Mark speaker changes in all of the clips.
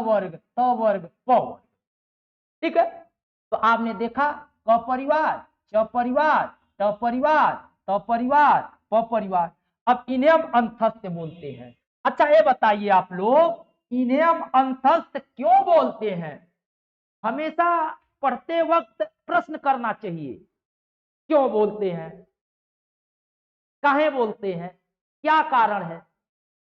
Speaker 1: वर्ग, त वर्ग, प वर्ग। ठीक है, तो आपने देखा क परिवार, च परिवार, ट परिवार, त परिवार, प परिवार। अब इन्हें हम अंतस्थ बोलते हैं। अच्छा ये बताइए आप लोग, इन्हें हम अंतस्थ क्यों बोलते हैं? हमेशा पढ़ते वक्त प्रश्न करना चाहिए, क्यों बोलते हैं, काहे बोलते हैं, क्या कारण है,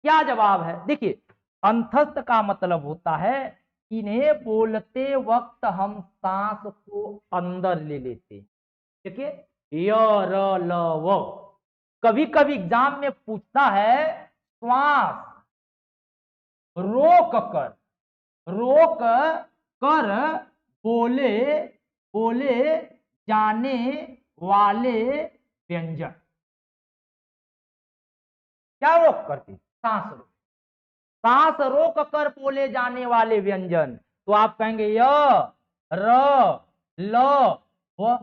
Speaker 1: क्या जवाब है? देखिए, अंतस्थ का मतलब होता है इन्हें बोलते वक्त हम सांस को अंदर ले लेते हैं। देखिए, य र ल व, कभी कभी एग्जाम में पूछता है श्वास रोक कर बोले बोले जाने वाले व्यंजन। क्या रोक करती? सांस रोक कर बोले जाने वाले व्यंजन। तो आप कहेंगे य, र, ल, व।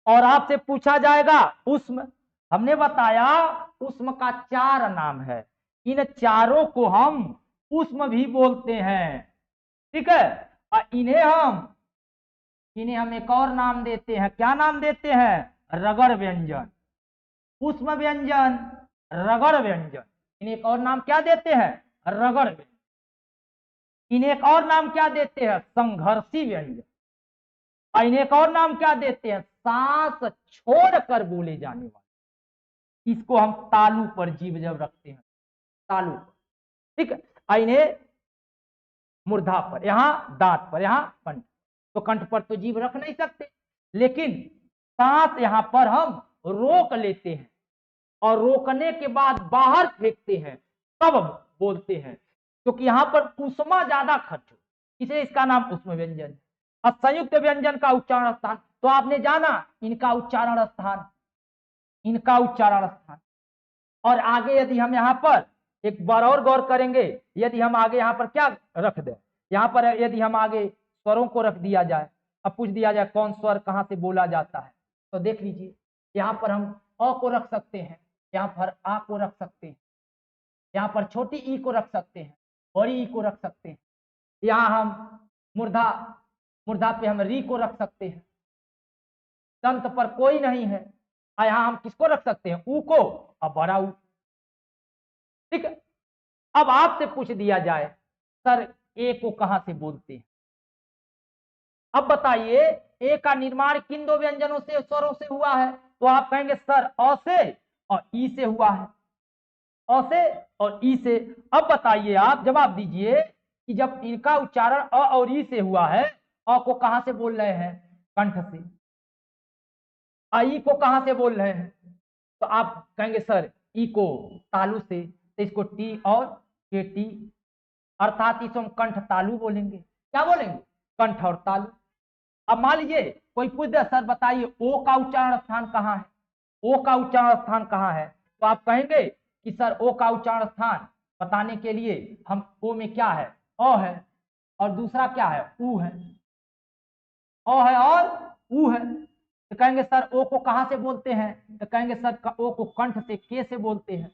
Speaker 1: और आपसे पूछा जाएगा उष्म, हमने बताया उष्म का 4 नाम है, इन चारों को हम उष्म भी बोलते हैं। ठीक है, और इन्हें हम एक और नाम देते हैं, क्या नाम देते हैं? रगड़ व्यंजन, उष्म व्यंजन, रगड़ व्यंजन। इन्हें एक और नाम क्या देते हैं? रगड़ व्यंजन। इन्हें एक और नाम क्या देते हैं? संघर्षी व्यंजन। और इन्हें एक और नाम क्या देते हैं? सांस छोड़कर बोले जाने वाले। इसको हम तालू पर जीभ जब रखते हैं, तालू पर। ठीक है, इन्हें मूर्धा पर, यहां दांत पर, यहां कंठ। तो कंठ पर तो जीभ रख नहीं सकते, लेकिन सांस यहां पर हम रोक लेते हैं और रोकने के बाद बाहर फेंकते हैं, तब बोलते हैं, क्योंकि यहां पर उष्मा ज्यादा खर्च हो, इसलिए इसका नाम उष्म व्यंजन। अब संयुक्त व्यंजन का उच्चारण स्थान, तो आपने जाना इनका उच्चारण स्थान, इनका उच्चारण स्थान। और आगे यदि हम यहाँ पर एक बार और गौर करेंगे, यदि हम आगे यहाँ पर क्या रख दें, यहाँ पर यदि हम आगे स्वरों को रख दिया जाए, अब पूछ दिया जाए कौन स्वर कहाँ से बोला जाता है, तो देख लीजिए, यहाँ पर हम अ को रख सकते हैं, यहाँ पर आ को रख सकते हैं, यहाँ पर छोटी ई को रख सकते हैं, बड़ी ई को रख सकते हैं, यहाँ हम मूर्धा पे हम री को रख सकते हैं, दंत पर कोई नहीं है, यहाँ हम किसको रख सकते हैं? ऊ को, अब बड़ा ऊ। ठीक है, अब आपसे पूछ दिया जाए सर ए को कहां से बोलते हैं, अब बताइए ए का निर्माण किन 2 व्यंजनों से, स्वरों से हुआ है? तो आप कहेंगे सर अ से और ई से हुआ है, अ से और ई से। अब बताइए, आप जवाब दीजिए कि जब इनका उच्चारण अ और ई से हुआ है, अ को कहां से बोल रहे हैं? कंठ से। आई को कहां से बोल रहे हैं? तो आप कहेंगे सर ई को तालु से, तो इसको टी और के टी, अर्थात इसको हम कंठ तालु बोलेंगे। क्या बोलेंगे? कंठ और तालु। अब मान लीजिए कोई पूछ दे सर बताइए ओ का उच्चारण स्थान कहाँ है, ओ का उच्चारण स्थान कहाँ है? तो आप कहेंगे कि सर ओ का उच्चारण स्थान बताने के लिए हम ओ में क्या है? अ है, और दूसरा क्या है? ऊ है, अ है और ऊ है। तो कहेंगे सर ओ को कहां से बोलते हैं? तो कहेंगे सर ओ को कंठ से, के से बोलते हैं,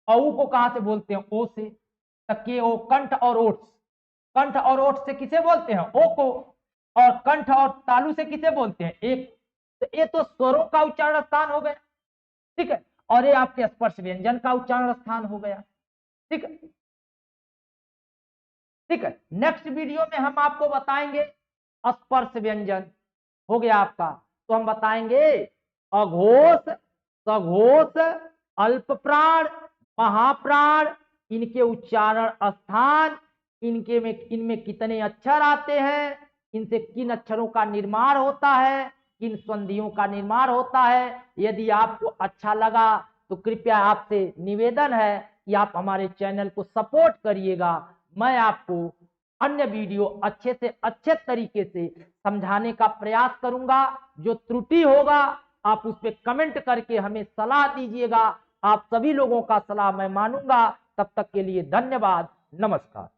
Speaker 1: और ऊ को कहां से बोलते हैं? ओ से। तो के ओ, कंठ और ओठ, कंठ और ओठ से किसे बोलते हैं? ओ को। और कंठ और तालु से किसे बोलते हैं? एक। तो ये तो स्वरों का उच्चारण स्थान हो गया। ठीक है, और ये आपके स्पर्श व्यंजन का उच्चारण स्थान हो गया। ठीक है, ठीक है, नेक्स्ट वीडियो में हम आपको बताएंगे स्पर्श व्यंजन। हो गया आपका, तो हम बताएंगे अघोष, सघोष, अल्प प्राण, महाप्राण, इनके उच्चारण स्थान, इनमें कितने अक्षर आते हैं, इनसे किन अक्षरों का निर्माण होता है, किन संधियों का निर्माण होता है। यदि आपको अच्छा लगा तो कृपया आपसे निवेदन है कि आप हमारे चैनल को सपोर्ट करिएगा। मैं आपको अन्य वीडियो अच्छे से अच्छे तरीके से समझाने का प्रयास करूंगा। जो त्रुटि होगा आप उस पर कमेंट करके हमें सलाह दीजिएगा। आप सभी लोगों का सलाह मैं मानूंगा। तब तक के लिए धन्यवाद, नमस्कार।